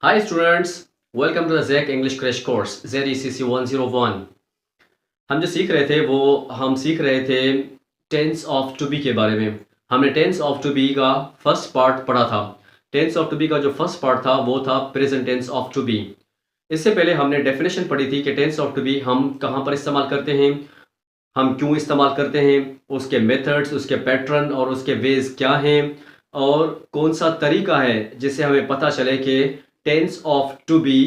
Hi students, welcome to the ZEC English Crash Course ZECC 101। हम जो सीख रहे थे वो हम सीख रहे थे टेंस ऑफ टू बी के बारे में। हमने टेंस ऑफ टू बी का फर्स्ट पार्ट पढ़ा था। टेंस ऑफ टू बी का जो फर्स्ट पार्ट था वो था present tense of to be. इससे पहले हमने डेफिनेशन पढ़ी थी कि टेंस ऑफ टू बी हम कहाँ पर इस्तेमाल करते हैं, हम क्यों इस्तेमाल करते हैं, उसके मेथड्स, उसके पैटर्न और उसके वेज क्या हैं और कौन सा तरीका है जिससे हमें पता चले कि टेंस ऑफ टू बी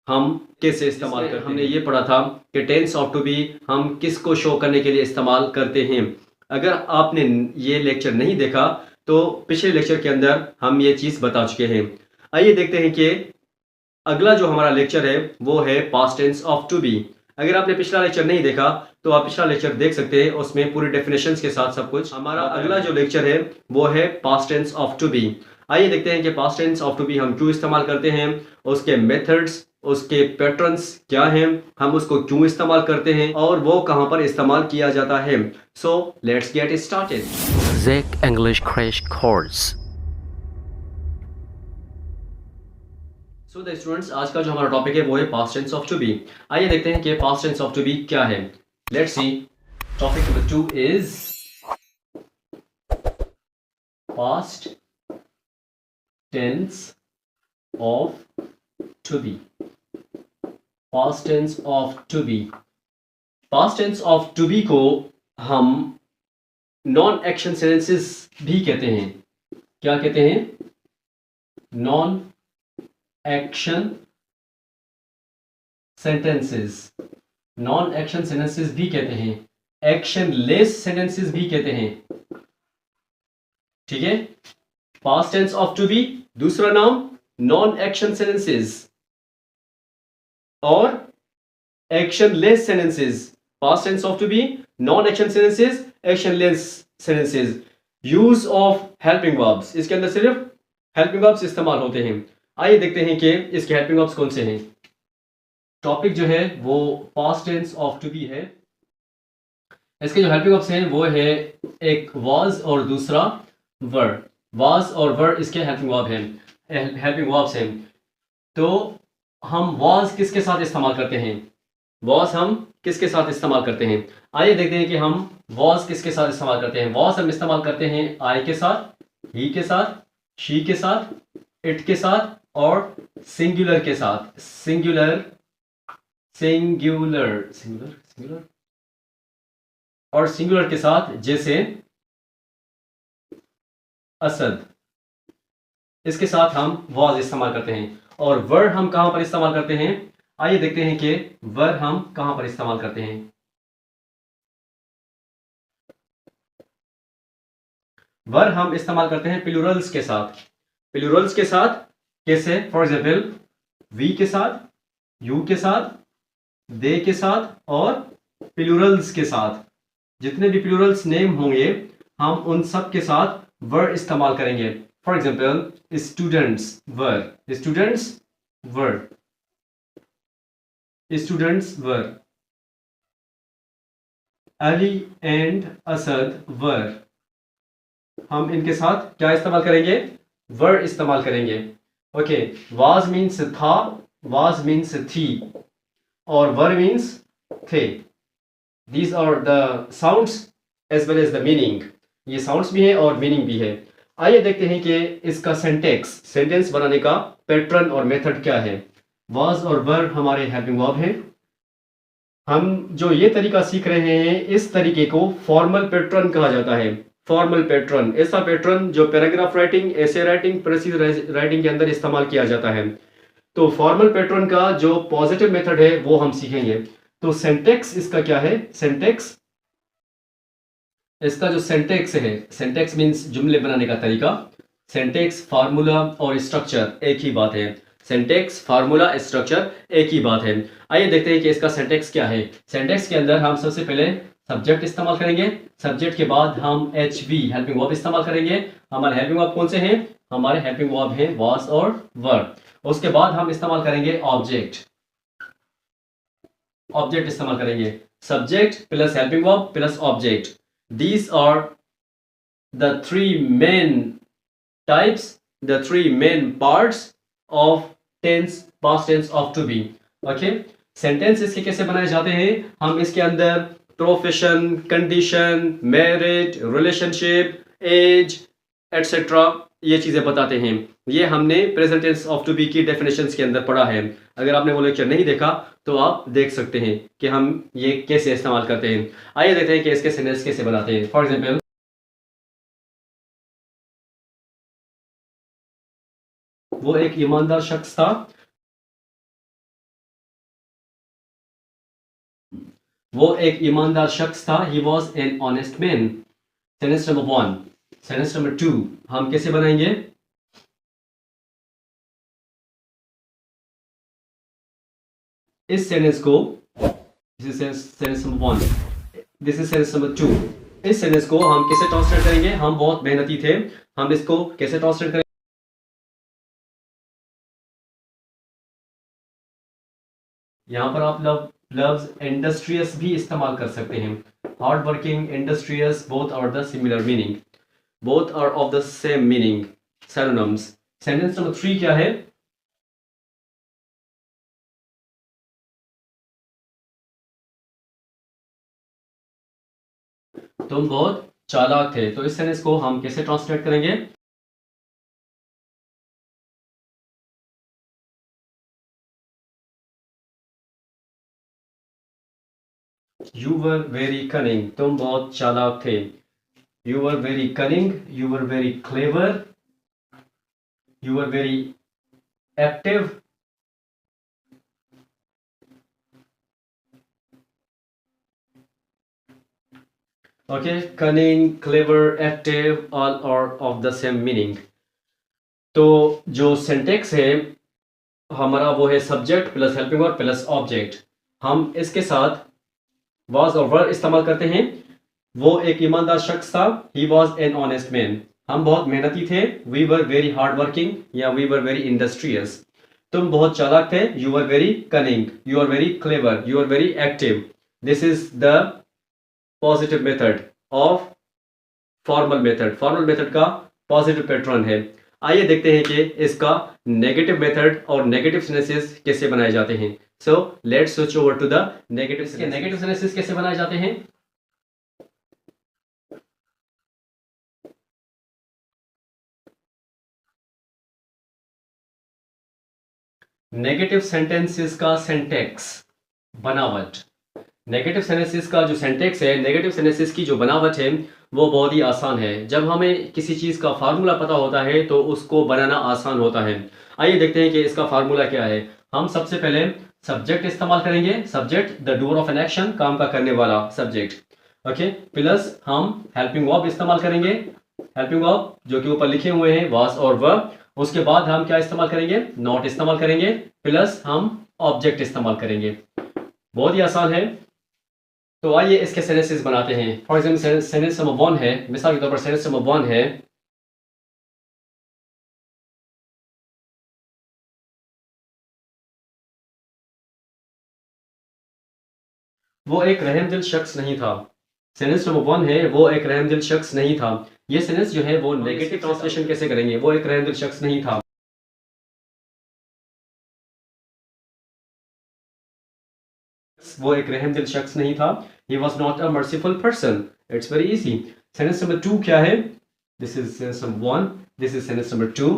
हम कैसे इस्तेमाल करते हैं। हमने ये पढ़ा था कि टेंस ऑफ टू बी हम किसको शो करने के लिए इस्तेमाल करते हैं। अगर आपने ये लेक्चर नहीं देखा तो पिछले लेक्चर के अंदर हम ये चीज़ बता चुके हैं। आइए देखते हैं कि अगला जो हमारा लेक्चर है वो है past tense of to be. अगर आपने पिछला लेक्चर नहीं देखा तो आप पिछला लेक्चर देख सकते हैं, उसमें पूरी डेफिनेशंस के साथ सब कुछ। हमारा अगला जो लेक्चर है वो है past tense of to be. आइए देखते हैं कि past tense of to be हम क्यों इस्तेमाल करते हैं, उसके मेथड्स, उसके पैटर्न्स क्या हैं, हम उसको क्यों इस्तेमाल करते हैं और वो कहाँ पर इस्तेमाल किया जाता है। So let's get started. ZEC English Crash Course। So the students, आज का जो हमारा टॉपिक है वो है past tense of to be. आइए देखते हैं कि past tense of to be क्या है। Let's see, topic number 2 is past tense of to be. Past tense of to be. Past tense of to be को हम नॉन एक्शन सेंटेंसेस भी कहते हैं। क्या कहते हैं? Non action sentences. Non action sentences भी कहते हैं, एक्शन लेस सेंटेंसेस भी कहते हैं। ठीक है, past tense of to be दूसरा नाम नॉन एक्शन सेंटेंसेस और action less sentences. Past tense of to be non action sentences, action less sentences. Use of helping verbs, इसके अंदर सिर्फ हेल्पिंग वर्ब्स इस्तेमाल होते हैं। आइए देखते हैं कि इसके हेल्पिंग वर्ब्स कौन से हैं। टॉपिक जो है वो past tense of to be है। इसके जो हेल्पिंग वर्ब्स हैं वो है एक वाज और दूसरा वर। वाज और वर इसके हेल्पिंग वर्ब हैं, हेल्पिंग वर्ब्स हैं। तो हम वाज किसके साथ इस्तेमाल करते हैं? वाज हम किसके साथ इस्तेमाल करते हैं? आइए देखते हैं कि हम वाज किसके साथ इस्तेमाल करते हैं। वाज हम इस्तेमाल करते हैं आई के साथ, ही के साथ, शी के साथ, इट के साथ और सिंगुलर के साथ। सिंगुलर सिंगुलर सिंगुलर सिंगुलर और सिंगुलर के साथ, जैसे असद, इसके साथ हम वाज इस्तेमाल करते हैं। और वर हम कहां पर इस्तेमाल करते हैं? आइए देखते हैं कि वर हम कहां पर इस्तेमाल करते हैं। वर हम इस्तेमाल करते हैं प्लूरल्स के साथ। प्लूरल्स के साथ कैसे? फॉर एग्जाम्पल वी के साथ, यू के साथ, दे के साथ और प्लूरल्स के साथ। जितने भी प्लूरल्स नेम होंगे हम उन सब के साथ वर इस्तेमाल करेंगे। For example students were, students were, students were. Ali and Asad were, हम इनके साथ क्या इस्तेमाल करेंगे? वर इस्तेमाल करेंगे। ओके, वाज मीन्स था, वाज मीन्स थी और वर मीन्स थे। These are the sounds as well as the meaning. ये साउंड्स भी है और मीनिंग भी है। आइए देखते हैं कि इसका सेंटेक्स, सेंटेंस बनाने का पैटर्न और मेथड क्या है। वाज और वर हमारे हेल्पिंग वर्ब हैं। हम जो ये तरीका सीख रहे हैं इस तरीके को फॉर्मल पैटर्न कहा जाता है। फॉर्मल पैटर्न ऐसा पैटर्न जो paragraph writing, essay writing, precious writing के अंदर इस्तेमाल किया जाता है। तो फॉर्मल पैटर्न का जो पॉजिटिव मेथड है वो हम सीखेंगे। तो सेंटेक्स इसका क्या है? सेंटेक्स, इसका जो सेंटेक्स है, सेंटेक्स मीन्स जुमले बनाने का तरीका। सेंटेक्स, फार्मूला और स्ट्रक्चर एक ही बात है। सेंटेक्स, फार्मूला, स्ट्रक्चर एक ही बात है। आइए देखते हैं कि इसका सेंटेक्स क्या है। सेंटेक्स के अंदर हम सबसे पहले सब्जेक्ट इस्तेमाल करेंगे। सब्जेक्ट के बाद हम एच वी हेल्पिंग वर्ब इस्तेमाल करेंगे। हमारे हेल्पिंग वर्ब कौन से हैं? हमारे हेल्पिंग वर्ब हैं वाज और वर। उसके बाद हम इस्तेमाल करेंगे ऑब्जेक्ट। ऑब्जेक्ट इस्तेमाल करेंगे, subject plus helping verb plus object. These are the three main types, the three main parts of tense past tense of to be. Okay, sentence इसके कैसे बनाए जाते हैं, हम इसके अंदर profession, condition, married, relationship, age etcetera ये चीज़ें बताते हैं। ये हमने present tense of to be की डेफिनेशंस के अंदर पढ़ा है। अगर आपने वो लेक्चर नहीं देखा तो आप देख सकते हैं कि हम ये कैसे इस्तेमाल करते हैं। आइए देखते हैं कि इसके सेंटेंस कैसे बनाते हैं। फॉर एग्जाम्पल, वो एक ईमानदार शख्स था। वो एक ईमानदार शख्स था। He was an honest man. Sentence number 1। Sentence number 2 हम कैसे बनाएंगे, इस सेंटेंस को, this is sentence number 1, this is sentence number 2। इस सेंटेंस को हम कैसे ट्रांसलेट करेंगे, हम बहुत मेहनती थे, हम इसको कैसे ट्रांसलेट करेंगे, यहाँ पर आप लव्स इंडस्ट्रियस भी इस्तेमाल कर सकते हैं। Hard working, industrious, both are the similar meaning, both are of the same meaning, synonyms. Sentence number 3 क्या है, तुम बहुत चालाक थे। तो इस सेंटेंस को हम कैसे ट्रांसलेट करेंगे, यू वर वेरी कनिंग, तुम बहुत चालाक थे। You were very cunning, you were very clever, you were very active. Okay, cunning, clever, active, all are of the same meaning. तो जो सिंटेक्स है हमारा वो है subject plus helping verb plus object. हम इसके साथ वाज और वर इस्तेमाल करते हैं। वो एक ईमानदार शख्स था, he was an honest man. हम बहुत मेहनती थे, we were very hard working या वी वर वेरी इंडस्ट्रियस। तुम बहुत चालाक थे, you are very cunning, you are very clever, you are very active. This is the positive method of formal method. Formal method का positive pattern है। आइए देखते हैं कि इसका नेगेटिव मेथड और नेगेटिव सेंटेंसेस कैसे बनाए जाते हैं। So let's switch over to the negative. इसके नेगेटिव सेंटेंसेस कैसे बनाए जाते हैं, नेगेटिव सेंटेंसेस का सिंटैक्स, बनावट। नेगेटिव सेंटेंसेस का जो सिंटैक्स है, नेगेटिव सेंटेंसेस की जो बनावट है वो बहुत ही आसान है। जब हमें किसी चीज़ का फार्मूला पता होता है तो उसको बनाना आसान होता है। आइए देखते हैं कि इसका फार्मूला क्या है। हम सबसे पहले सब्जेक्ट इस्तेमाल करेंगे। Subject the doer of an action, काम का करने वाला सब्जेक्ट। ओके, प्लस हम हेल्पिंग वर्ब इस्तेमाल करेंगे। हेल्पिंग वर्ब जो कि ऊपर लिखे हुए हैं, वाज और वर्ब। उसके बाद हम क्या इस्तेमाल करेंगे, नॉट इस्तेमाल करेंगे, प्लस हम ऑब्जेक्ट इस्तेमाल करेंगे। बहुत ही आसान है। तो आइए इसके सेंटेंसेस बनाते हैं। फॉर एग्जाम्पल सेंटेंस नंबर 1 है, मिसाल के तौर पर सेंटेंस नंबर 1 है, वो एक रहमदिल शख्स नहीं था। सेंटेंस नंबर 1 है, वो एक रहमदिल शख्स नहीं था। ये सेंटेंस जो है वो नेगेटिव ट्रांसलेशन कैसे करेंगे, वो एक रहमदिल शख्स नहीं था, वो एक रहमदिल शख्स नहीं था। He was not a merciful person. It's very easy. Sentence number 2 क्या है, this is sentence number 1, this is sentence number 2।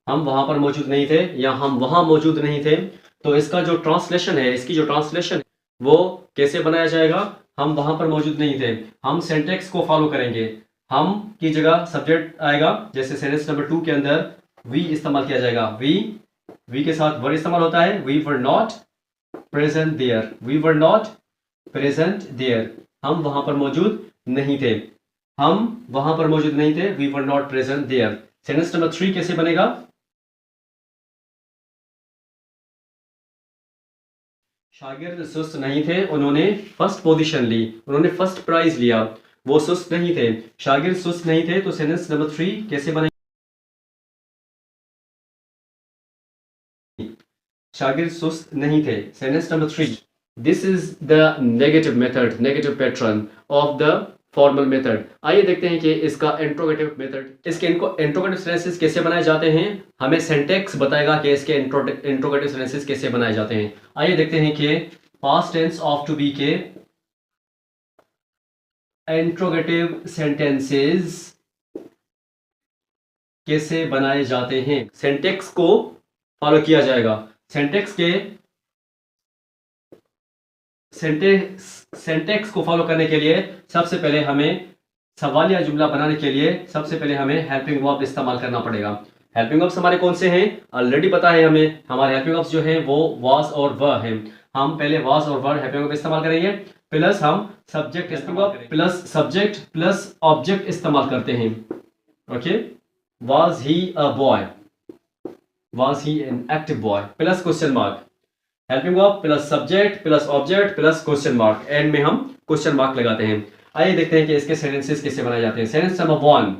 हम वहां पर मौजूद नहीं थे या हम वहां मौजूद नहीं थे। तो इसका जो ट्रांसलेशन है, इसकी जो ट्रांसलेशन है वो कैसे बनाया जाएगा, हम वहां पर मौजूद नहीं थे, हम सेंटेक्स को फॉलो करेंगे। हम की जगह सब्जेक्ट आएगा, जैसे सेंटेंस नंबर 2 के अंदर वी इस्तेमाल किया जाएगा। वी के साथ वर्ड इस्तेमाल होता है, we were not present there, we were not present there, हम वहां पर मौजूद नहीं थे, हम वहां पर मौजूद नहीं थे, we were not present there. Sentence number 3 कैसे बनेगा, शागिर्द सुस्त नहीं थे, उन्होंने फर्स्ट पोजीशन ली, उन्होंने फर्स्ट प्राइज लिया। वो सुस्त नहीं थे, शागिर्द सुस्त नहीं थे। तो सेंटेंस नंबर 3 कैसे बनेगा, शागिर्द सुस्त नहीं थे। Sentence number 3, this is the negative method, negative pattern of the formal method. आइए देखते हैं कि इसका इंट्रोगेटिव मेथड, इसके इंट्रोगेटिव सेंटेंसेस कैसे बनाए जाते हैं। हमें सिंटैक्स बताएगा कि इसके इंट्रोगेटिव सेंटेंसेस कैसे बनाए जाते हैं। आइए देखते हैं कि past tense of to be के इंट्रोगेटिव सेंटेंसेस कैसे बनाए जाते हैं। सिंटैक्स को फॉलो किया जाएगा। सिंटैक्स को फॉलो करने के लिए सबसे पहले हमें सवालिया जुमला बनाने के लिए सबसे पहले हमें हेल्पिंग वर्ब इस्तेमाल करना पड़ेगा। हेल्पिंग वर्ब्स हमारे कौन से हैं, ऑलरेडी पता है हमें। हमारे हेल्पिंग वर्ब्स जो हैं वो वाज और वर हैं। हम पहले वाज और वर हेल्पिंग वर्ब इस्तेमाल करेंगे, प्लस हम सब्जेक्ट इस्तेमाल प्लस सब्जेक्ट प्लस ऑब्जेक्ट इस्तेमाल करते हैं। Okay, was he a boy, was he an active boy, plus question mark. Helping verb plus subject plus object plus question mark, and में हम question mark लगाते हैं। आइए देखते हैं कि इसके सेंटेंसेस कैसे बनाए जाते हैं। सेंटेंस नंबर 1,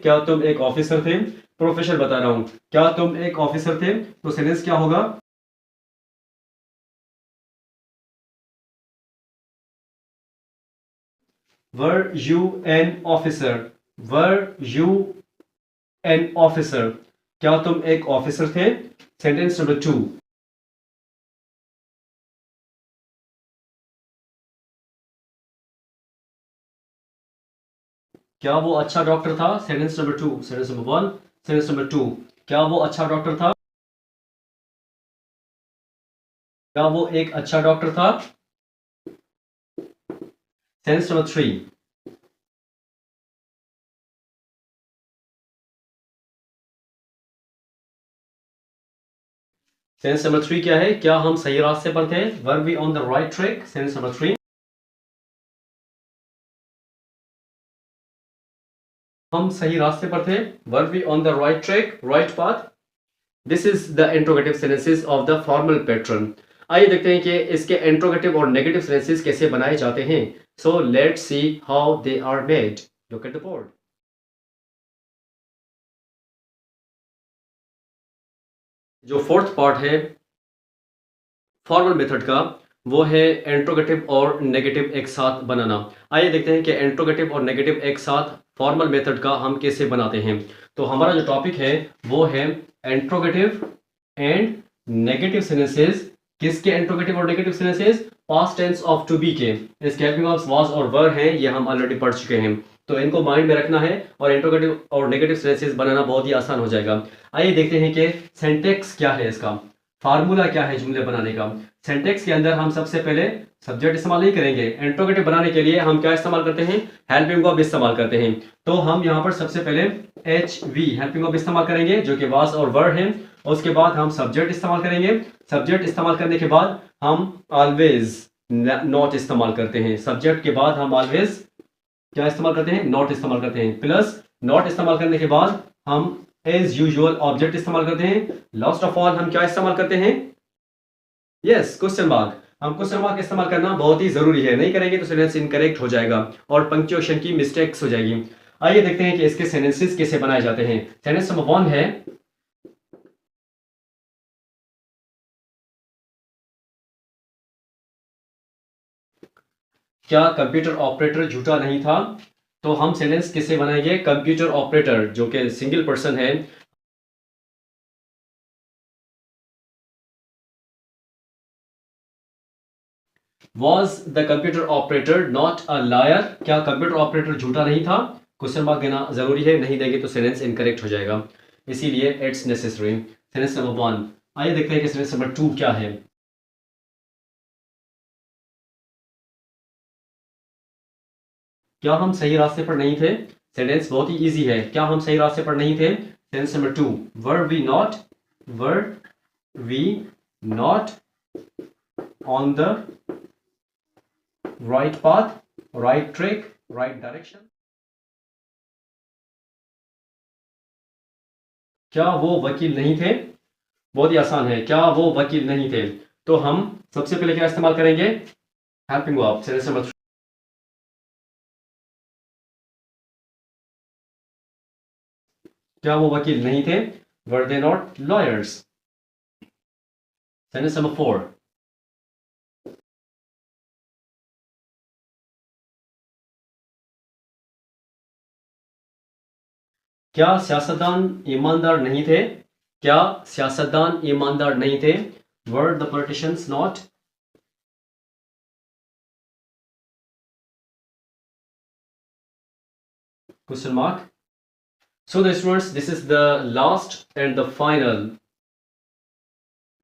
क्या तुम एक ऑफिसर थे। प्रोफेशनल बता रहा हूं, क्या तुम एक ऑफिसर थे, तो सेंटेंस क्या होगा, were you an officer, were you an officer, क्या तुम एक ऑफिसर थे। सेंटेंस नंबर 2, क्या वो अच्छा डॉक्टर था। Sentence number 2, sentence number 1, sentence number 2, क्या वो अच्छा डॉक्टर था, क्या वो एक अच्छा डॉक्टर था। सेंटेंस नंबर 3, सेंस नंबर 3 क्या है, क्या हम सही रास्ते पर थे, were we on the right track. Sentence number 3, हम सही रास्ते पर थे, were we on the right track, right path. This is the interrogative sentences of the formal pattern. आइए देखते हैं कि इसके इंट्रोगेटिव और नेगेटिव सेंटेंसेस कैसे बनाए जाते हैं। So let's see how they are made. Look at the board. जो फोर्थ पार्ट है फॉर्मल मेथड का, वो है इंट्रोगेटिव और नेगेटिव एक साथ बनाना। आइए देखते हैं कि इंट्रोगेटिव और नेगेटिव एक साथ फॉर्मल मेथड का हम कैसे बनाते हैं। तो हमारा जो टॉपिक है वो है इंट्रोगेटिव एंड नेगेटिव सेंटेंसेस। किसके इंट्रोगेटिव और negative sentences, past tense of to be के। इसके हेल्पिंग वर्ब्स वाज और वर हैं, ये हम ऑलरेडी पढ़ चुके हैं, तो इनको माइंड में रखना है और इंट्रोगेटिव और नेगेटिव सेंटेंसेस बनाना बहुत ही आसान हो जाएगा। आइए देखते हैं कि सिंटैक्स क्या है, इसका फार्मूला क्या है जुमले बनाने का। सिंटैक्स के अंदर हम सबसे पहले सब्जेक्ट इस्तेमाल नहीं करेंगे। इंट्रोगेटिव बनाने के लिए हम क्या इस्तेमाल करते हैं, हेल्पिंग वर्ब इस्तेमाल करते हैं। तो हम यहाँ पर सबसे पहले एच वी हेल्पिंग वर्ब इस्तेमाल करेंगे जो कि वाज और वर है। उसके बाद हम सब्जेक्ट इस्तेमाल करेंगे। सब्जेक्ट इस्तेमाल करने के बाद हम ऑलवेज नॉट इस्तेमाल करते हैं। सब्जेक्ट के बाद हम ऑलवेज क्या इस्तेमाल करते हैं, नॉट इस्तेमाल करते हैं। प्लस नॉट इस्तेमाल करने के बाद हम एज यूजुअल ऑब्जेक्ट इस्तेमाल करते हैं। लास्ट ऑफ ऑल हम क्या इस्तेमाल करते हैं, यस क्वेश्चन मार्क। हम क्वेश्चन मार्क इस्तेमाल करना बहुत ही जरूरी है, नहीं करेंगे तो सेंटेंस इनकरेक्ट हो जाएगा और पंक्चुएशन की मिस्टेक्स हो जाएगी। आइए देखते हैं कि इसके सेंटेंसेस कैसे बनाए जाते हैं। सेंटेंस नंबर 1 है, क्या कंप्यूटर ऑपरेटर झूठा नहीं था। तो हम सेंटेंस कैसे बनाएंगे, कंप्यूटर ऑपरेटर जो कि सिंगल पर्सन है, Was the computer operator not a liar? क्या कंप्यूटर ऑपरेटर झूठा नहीं था। क्वेश्चन मार्क देना जरूरी है, नहीं देंगे तो सेंटेंस इनकरेक्ट हो जाएगा, इसीलिए इट्स नेसेसरी। Sentence number 1। आइए देखते हैं कि सेंटेंस नंबर 2 क्या है। क्या हम सही रास्ते पर नहीं थे। सेंटेंस बहुत ही इजी है, क्या हम सही रास्ते पर नहीं थे। Sentence number 2, were we not on the right path, right track, right direction. क्या वो वकील नहीं थे। बहुत ही आसान है, क्या वो वकील नहीं थे। तो हम सबसे पहले क्या इस्तेमाल करेंगे, हेल्पिंग वर्ब। सेंटेंस नंबर क्या वो वकील नहीं थे? Were they not lawyers? Sentence number 4. क्या सियासतदान ईमानदार नहीं थे? क्या सियासतदान ईमानदार नहीं थे? Were the politicians not? Question mark. So the students, this is the last and the final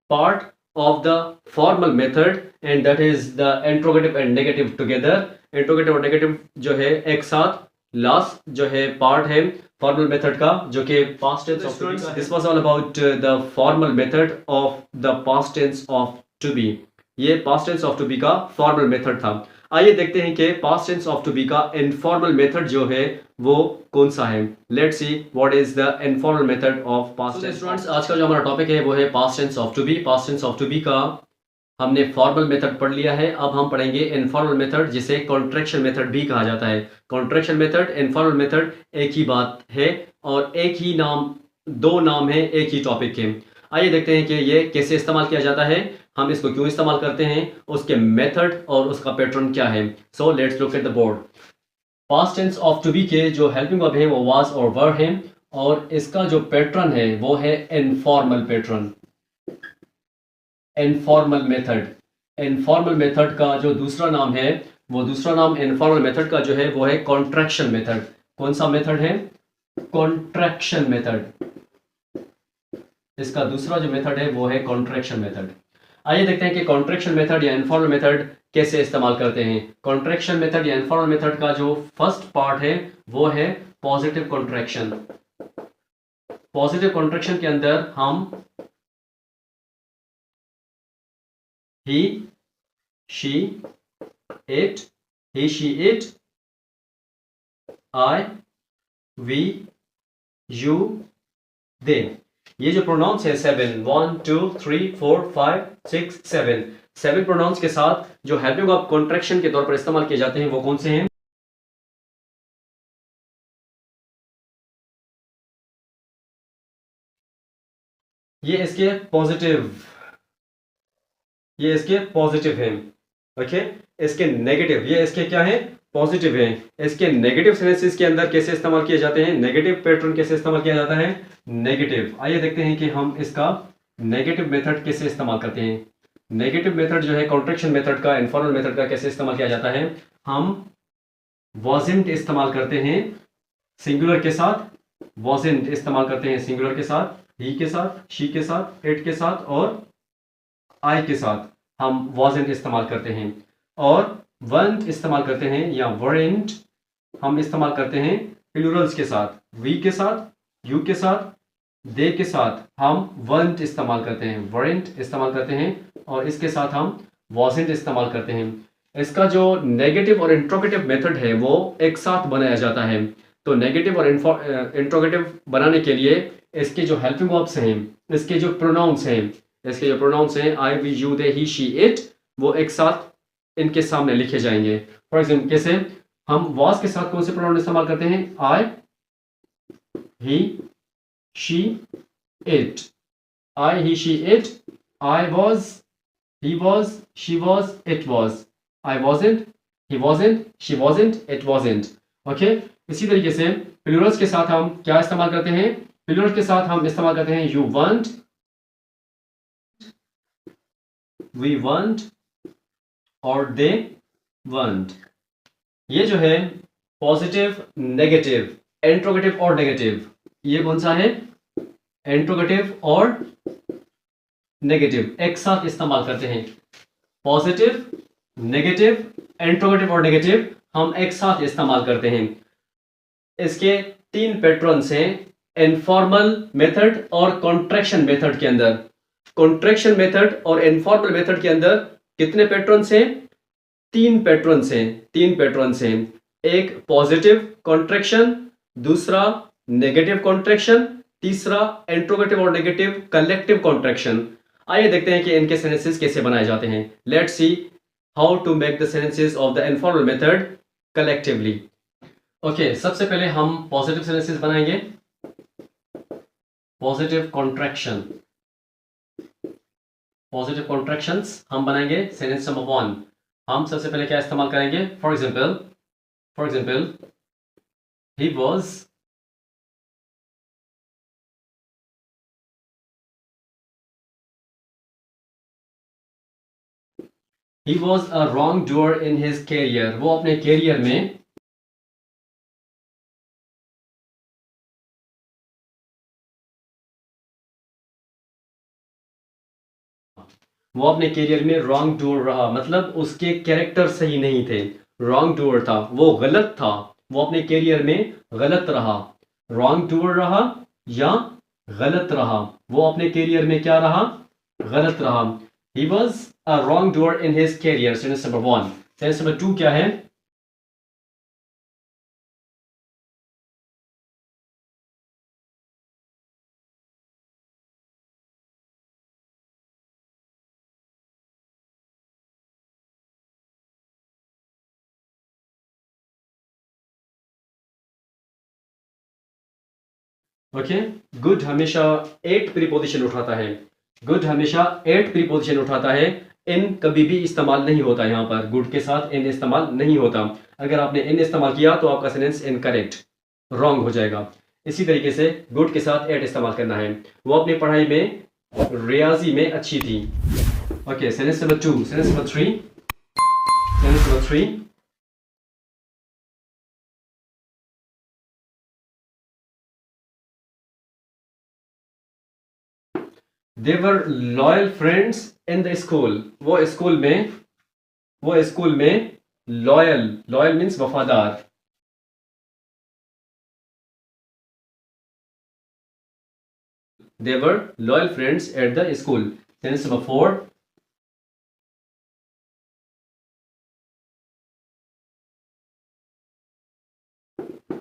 part of the formal method, and that is the interrogative and negative together. Interrogative और negative जो है एक साथ, last जो है part है formal method का, जो कि past tense of to be. This was all about the formal method of the past tense of to be. ये past tense of to be का formal method था. आइए देखते हैं कि past tense of to be का informal method जो है वो कौन सा है. Let's see what is the informal method of past tense. Students, आज का जो हमारा टॉपिक है वो है past tense of to be. Past tense of to be का हमने फॉर्मल मेथड पढ़ लिया है. अब हम पढ़ेंगे इनफॉर्मल मेथड, जिसे कॉन्ट्रैक्शन मेथड भी कहा जाता है. कॉन्ट्रैक्शन मेथड, इनफॉर्मल मेथड एक ही बात है और एक ही नाम, दो नाम है एक ही टॉपिक के. आइए देखते हैं कि ये कैसे इस्तेमाल किया जाता है, हम इसको क्यों इस्तेमाल करते हैं, उसके मेथड और उसका पैटर्न क्या है. So let's look at the board. Past tense of to be के जो हेल्पिंग वर्ब है वो वाज और वर है, और इसका जो पैटर्न है वो है informal pattern, informal method. Informal method का जो दूसरा नाम है, वो दूसरा नाम इनफॉर्मल मेथड का जो है वो है कॉन्ट्रैक्शन मेथड. कौन सा मेथड है? Contraction method. इसका दूसरा जो मेथड है वो है कॉन्ट्रैक्शन मेथड. आइए देखते हैं कि कॉन्ट्रैक्शन मेथड या इनफॉर्मल मेथड कैसे इस्तेमाल करते हैं. कॉन्ट्रैक्शन मेथड या इनफॉर्मल मेथड का जो फर्स्ट पार्ट है वो है पॉजिटिव कॉन्ट्रैक्शन. पॉजिटिव कॉन्ट्रैक्शन के अंदर हम he, she, it, he, she, it, I, we, you, they. ये जो प्रोनाउंस है 7, 1, 2, 3, 4, 5, 6, 7 प्रोनाउंस के साथ जो हेल्पिंग ऑफ कॉन्ट्रैक्शन के तौर पर इस्तेमाल किए जाते हैं वो कौन से हैं? ये इसके पॉजिटिव हैं. ओके, इसके नेगेटिव, ये इसके क्या है? पॉजिटिव है. इसके नेगेटिव सेंटेंसेस के अंदर कैसे इस्तेमाल किए जाते हैं, नेगेटिव पैटर्न कैसे इस्तेमाल किया जाता है? नेगेटिव. आइए देखते हैं कि हम इसका नेगेटिव मेथड कैसे इस्तेमाल करते हैं. नेगेटिव मेथड जो है कॉन्ट्रैक्शन मेथड का, इनफॉर्मल मेथड का कैसे इस्तेमाल किया जाता है? हम वॉजेंट इस्तेमाल करते हैं सिंगुलर के साथ. वॉजेंट इस्तेमाल करते हैं सिंगुलर के साथ, ही के साथ, शी के साथ, इट के साथ और आई के साथ हम वॉजेंट इस्तेमाल करते हैं. और वंट इस्तेमाल करते हैं या वरेंट हम इस्तेमाल करते हैं प्लूरल्स के साथ. वी के साथ, यू के साथ, दे के साथ हम वंट इस्तेमाल करते हैं, वरेंट इस्तेमाल करते हैं, और इसके साथ हम वॉजेंट इस्तेमाल करते हैं. इसका जो नेगेटिव और इंट्रोगेटिव मेथड है वो एक साथ बनाया जाता है. तो नेगेटिव और इंट्रोगेटिव बनाने के लिए इसके जो हेल्पिंग वर्ब्स हैं, इसके जो प्रोनाउंस हैं, I, we, you, they, he, she, it, वो एक साथ इनके सामने लिखे जाएंगे. फॉर एग्जाम्पल कैसे हम वॉज के साथ कौन से प्रोनाउन इस्तेमाल करते हैं? I, he, she, it. I, he, she, it. I was, he was, she was, it was. I wasn't, he wasn't, she wasn't, it wasn't. Okay, इसी तरीके से प्लूरल्स के साथ हम क्या इस्तेमाल करते हैं? प्लूरल्स के साथ हम इस्तेमाल करते हैं यू वांट, we want और they want. ये जो है पॉजिटिव, नेगेटिव, इंट्रोगेटिव और नेगेटिव, ये कौन सा है? इंट्रोगेटिव और नेगेटिव एक साथ इस्तेमाल करते हैं. पॉजिटिव, नेगेटिव, इंट्रोगेटिव और नेगेटिव हम एक साथ इस्तेमाल करते हैं. इसके 3 पैटर्न्स हैं इनफॉर्मल मेथड और कॉन्ट्रैक्शन मेथड के अंदर. कॉन्ट्रैक्शन मेथड और इनफॉर्मल मेथड के अंदर कितने पैटर्न्स हैं? 3 पैटर्न्स हैं. एक पॉजिटिव कॉन्ट्रैक्शन, दूसरा नेगेटिव कॉन्ट्रैक्शन, तीसरा इंट्रोगेटिव और नेगेटिव कलेक्टिव कॉन्ट्रैक्शन. आइए देखते हैं कि इनके सेंटेंसेस कैसे बनाए जाते हैं. Let's see how to make the sentences of the informal method collectively. Okay, सबसे पहले हम पॉजिटिव सेंटेंसेस बनाएंगे. पॉजिटिव कॉन्ट्रैक्शन, पॉजिटिव कॉन्ट्रैक्शंस हम बनाएंगे सेंटेंस नंबर 1। हम सबसे पहले क्या इस्तेमाल करेंगे? For example he was a wrong doer in his career. वो अपने कैरियर में रॉन्ग डूअर रहा, मतलब उसके कैरेक्टर सही नहीं थे। रॉन्ग डूअर था, वो गलत था, वो अपने कैरियर में गलत रहा। रॉन्ग डूअर रहा या गलत रहा, वो अपने कैरियर में क्या रहा? गलत रहा। He was a wrong doer in his career, sentence number 1। Sentence number 2 क्या है? ओके, गुड हमेशा 8 प्रीपोजिशन उठाता है। गुड हमेशा 8 प्रीपोजिशन उठाता है। इन कभी भी इस्तेमाल नहीं होता। यहाँ पर गुड के साथ इन इस्तेमाल नहीं होता। अगर आपने इन इस्तेमाल किया तो आपका सेंटेंस इनकरेक्ट, रॉन्ग हो जाएगा। इसी तरीके से गुड के साथ 8 इस्तेमाल करना है। वो अपनी पढ़ाई में, रियाजी में अच्छी थी। Okay, sentence number 2, sentence number 3, sentence number 3। They were loyal friends in the school। वो स्कूल में लॉयल मीन्स वफादार। They were loyal friends at the school। Sentence number 4।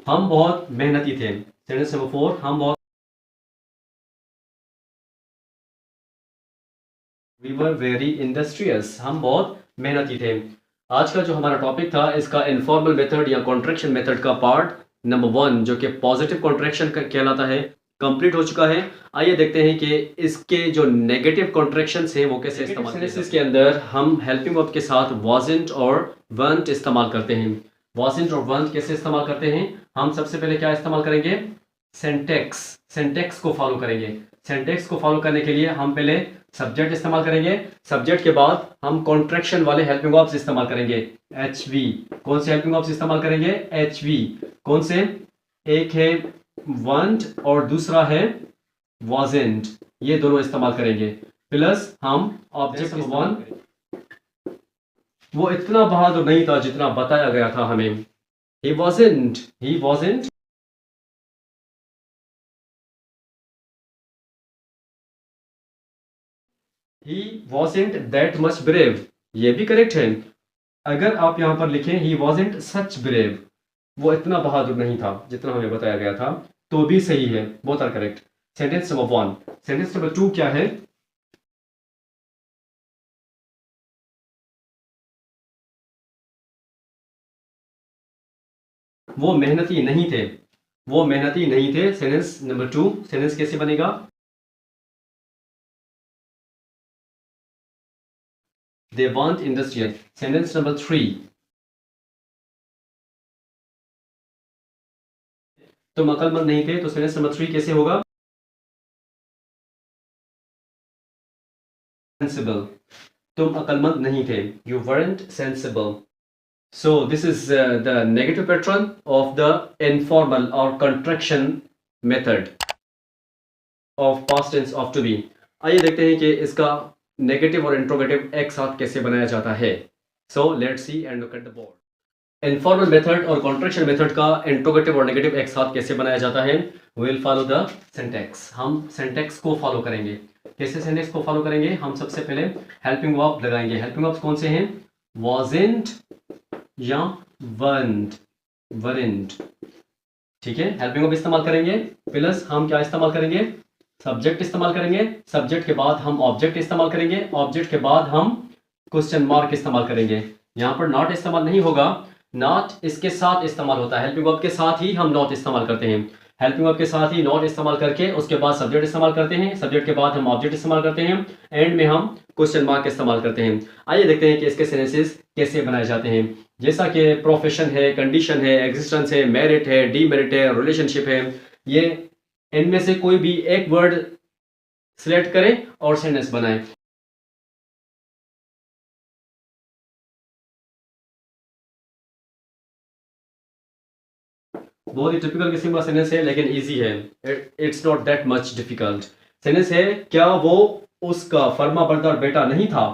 हम बहुत मेहनती थे। Sentence number 4, हम बहुत, we were very industrious। हम बहुत मेहनती थे। आज का जो हमारा टॉपिक था, इसका इनफॉर्मल मेथड या कॉन्ट्रैक्शन मेथड का पार्ट नंबर 1 जो कि पॉजिटिव कॉन्ट्रैक्शन कहलाता है, कंप्लीट हो चुका है। आइए देखते हैं कि इसके जो नेगेटिव कॉन्ट्रैक्शंस हैं वो कैसे इस्तेमाल सेंटेंसेस के अंदर हम हेल्पिंग वर्ब के साथ wasn't और weren't इस्तेमाल करते हैं। wasn't और weren't कैसे इस्तेमाल करते हैं? हम सबसे पहले क्या इस्तेमाल करेंगे? सेंटेक्स को फॉलो करेंगे। सेंटेक्स को फॉलो करने के लिए हम पहले सब्जेक्ट इस्तेमाल करेंगे। सब्जेक्ट के बाद हम कॉन्ट्रैक्शन वाले हेल्पिंग वर्ब्स इस्तेमाल करेंगे। HV, कौन से हेल्पिंग वर्ब्स इस्तेमाल करेंगे? HV। कौन से? एक है weren't और दूसरा है wasn't। ये दोनों इस्तेमाल करेंगे। प्लस हम ऑब्जेक्ट नंबर 1, वो इतना बहादुर नहीं था जितना बताया गया था हमें। He wasn't that much brave। ये भी करेक्ट है। अगर आप यहां पर लिखें he wasn't such brave, वो इतना बहादुर नहीं था जितना हमें बताया गया था, तो भी सही है। Both are correct. Sentence number 1। Sentence number 2 क्या है? वो मेहनती नहीं थे। वो मेहनती नहीं थे। सेंटेंस नंबर 2, सेंटेंस कैसे बनेगा? They weren't industrious। Sentence number 3, तुम अक्लमंद नहीं थे, तो सेंटेंस नंबर 3 कैसे होगा? Sensible। तुम अक्लमंद नहीं थे, you weren't sensible। So this is the negative pattern of the informal or contraction method of past tense of to be। आइए देखते हैं कि इसका नेगेटिव और इंट्रोगेटिव एक साथ कैसे बनाया जाता है। So let's see and look at the board। Informal method और कॉन्ट्रैक्शन मेथड का इंट्रोगेटिव और नेगेटिव एक साथ कैसे बनाया जाता है? We will follow the syntax. हम सिंटैक्स को फॉलो करेंगे। कैसे सिंटैक्स को फॉलो करेंगे? हम सबसे पहले हेल्पिंग वर्ब लगाएंगे। हेल्पिंग वर्ब्स कौन से हैं? wasn't या weren't। ठीक है, हेल्पिंग वर्ब इस्तेमाल करेंगे। प्लस हम क्या इस्तेमाल करेंगे? सब्जेक्ट इस्तेमाल करेंगे। सब्जेक्ट के बाद हम ऑब्जेक्ट इस्तेमाल करेंगे। ऑब्जेक्ट के बाद हम क्वेश्चन मार्क इस्तेमाल करेंगे। यहाँ पर नॉट इस्तेमाल नहीं होगा। नॉट इसके साथ इस्तेमाल होता है। हेल्पिंग वर्ब के साथ ही हम नॉट इस्तेमाल करते हैं। हेल्पिंग वर्ब के साथ ही नॉट इस्तेमाल करके उसके बाद सब्जेक्ट इस्तेमाल करते हैं, सब्जेक्ट के बाद हम ऑब्जेक्ट इस्तेमाल करते हैं, एंड में हम क्वेश्चन मार्क इस्तेमाल करते हैं। आइए देखते हैं कि इसके सेंटेंसेस कैसे बनाए जाते हैं। जैसा कि प्रोफेशन है, कंडीशन है, एग्जिस्टेंस है, मेरिट है, डीमेरिट है, रिलेशनशिप है, ये इनमें से कोई भी एक वर्ड सिलेक्ट करें और सेंटेंस बनाएं। बहुत ही टिपिकल किस्म का सेंटेंस है लेकिन इजी है, it's not that much difficult. Sentence है, क्या वो उसका फर्मा बरदार बेटा नहीं था?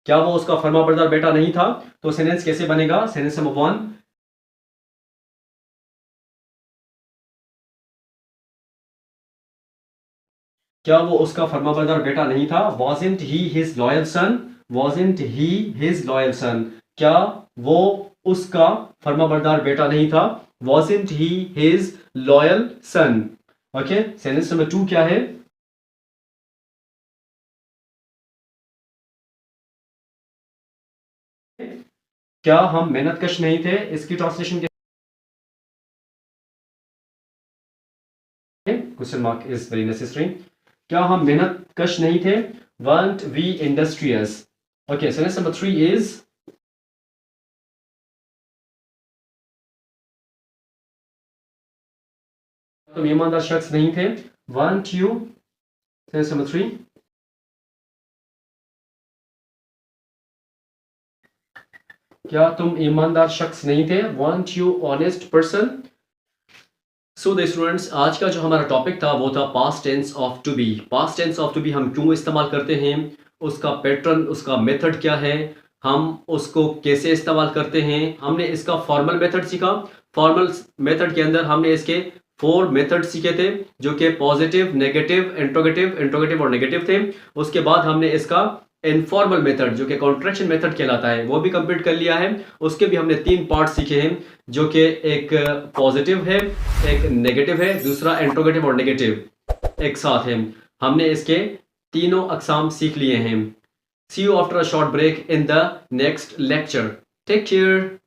क्या वो उसका फर्मा बरदार बेटा नहीं था? तो सेंटेंस कैसे बनेगा? सेंटेंस नंबर 1, क्या वो उसका फर्माबरदार बेटा नहीं था? Wasn't he his loyal son? Wasn't he his loyal son? क्या वो उसका फर्माबरदार बेटा नहीं था? Wasn't he his loyal son? Okay, sentence number 2 क्या है? क्या हम मेहनतकश नहीं थे? इसकी translation question mark is very necessary. क्या हम मेहनतकश नहीं थे? Weren't we industrious? Okay, sentence number 3 is, तुम ईमानदार शख्स नहीं थे? Weren't you? Sentence number 3, क्या तुम ईमानदार शख्स नहीं थे? Weren't you honest person? So the students, आज का जो हमारा टॉपिक था वो था past tense of to be. Past tense of to be हम क्यों इस्तेमाल करते हैं, उसका पैटर्न, उसका मेथड क्या है, हम उसको कैसे इस्तेमाल करते हैं। हमने इसका फॉर्मल मेथड सीखा। फॉर्मल मेथड के अंदर हमने इसके 4 मेथड सीखे थे जो कि पॉजिटिव, नेगेटिव, इंट्रोगेटिव और नेगेटिव थे। उसके बाद हमने इसका इनफॉर्मल मेथड जो कि कॉन्ट्रैक्शन मेथड कहलाता है वो भी कंप्लीट कर लिया है। उसके भी हमने 3 पार्ट सीखे हैं जो कि एक पॉजिटिव है, एक नेगेटिव है, दूसरा इंट्रोगेटिव और नेगेटिव एक साथ है। हमने इसके तीनों अकसाम सीख लिए हैं। See you after a short break in the next lecture. Take care.